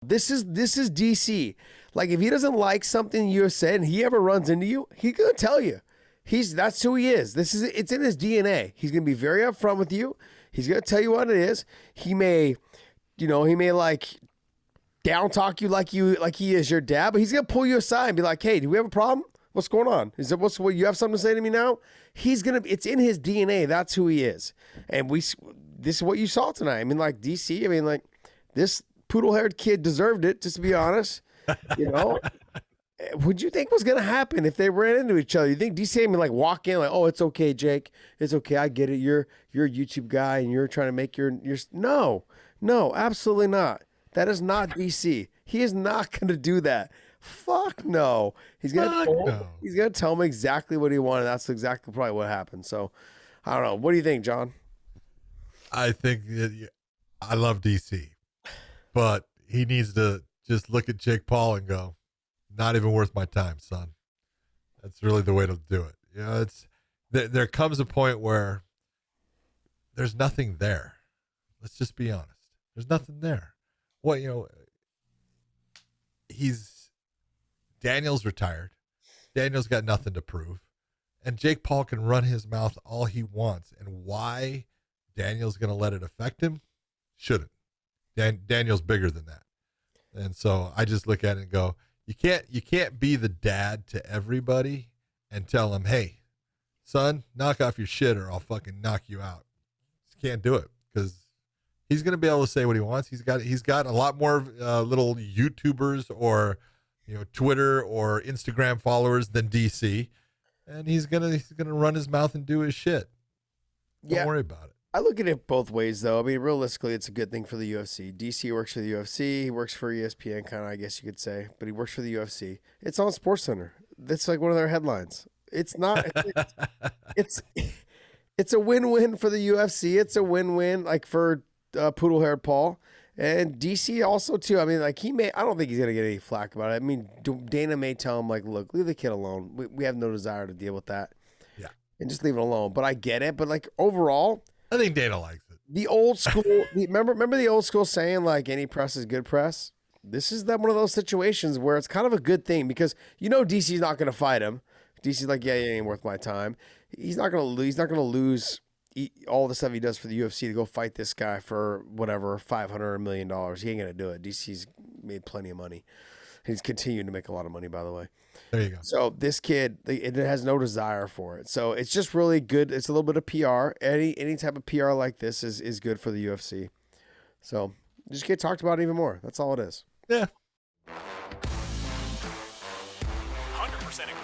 This is DC. Like, if he doesn't like something you have said and he ever runs into you, he's gonna tell you. That's who he is. It's in his DNA. He's gonna be very upfront with you. He's gonna tell you what it is. He may like down talk you like he is your dad, but he's gonna pull you aside and be like, "Hey, do we have a problem? What's going on? What you have something to say to me now?" It's in his DNA. That's who he is. And this is what you saw tonight. I mean, like, DC, I mean, like, this poodle-haired kid deserved it, just to be honest. What'd you think was going to happen if they ran into each other? You think DC would like walk in like, "Oh, it's okay, Jake. It's okay. I get it. You're a YouTube guy and you're trying to make your no, absolutely not. That is not DC. He is not going to do that. Fuck no. He's going to tell him exactly what he wanted. That's exactly probably what happened. So I don't know. What do you think, John? I think I love DC, but he needs to just look at Jake Paul and go, "Not even worth my time, son." That's really the way to do it. There comes a point where there's nothing there. Let's just be honest. There's nothing there. Daniel's retired. Daniel's got nothing to prove. And Jake Paul can run his mouth all he wants. And why Daniel's going to let it affect him? Shouldn't. Daniel's bigger than that. And so I just look at it and go, you can't be the dad to everybody and tell them, "Hey, son, knock off your shit or I'll fucking knock you out." Just can't do it, because he's going to be able to say what he wants. He's got a lot more little YouTubers or Twitter or Instagram followers than DC, and he's gonna run his mouth and do his shit. Don't worry about it. I look at it both ways, though. I mean, realistically, it's a good thing for the UFC. DC works for the UFC. He works for ESPN, kind of, I guess you could say, but he works for the UFC. It's on SportsCenter. That's like one of their headlines. It's not. It's a win-win for the UFC. It's a win-win, like, for poodle-haired Paul. And DC also, too. I mean, like, I don't think he's going to get any flack about it. I mean, Dana may tell him, like, "Look, leave the kid alone. We have no desire to deal with that." Yeah. And just leave it alone. But I get it. But, like, overall, I think Dana likes it. The old school, remember the old school saying, like, any press is good press? This is one of those situations where it's kind of a good thing, because DC's not going to fight him. DC's like, "Yeah, it ain't worth my time." He's not going to lose. He's not going to lose all the stuff he does for the UFC to go fight this guy for whatever, $500 million. He ain't going to do it. DC's made plenty of money. He's continuing to make a lot of money, by the way. There you go. So this kid, it has no desire for it. So it's just really good. It's a little bit of PR. Any type of PR like this is good for the UFC. So just get talked about even more. That's all it is. Yeah. 100% agree.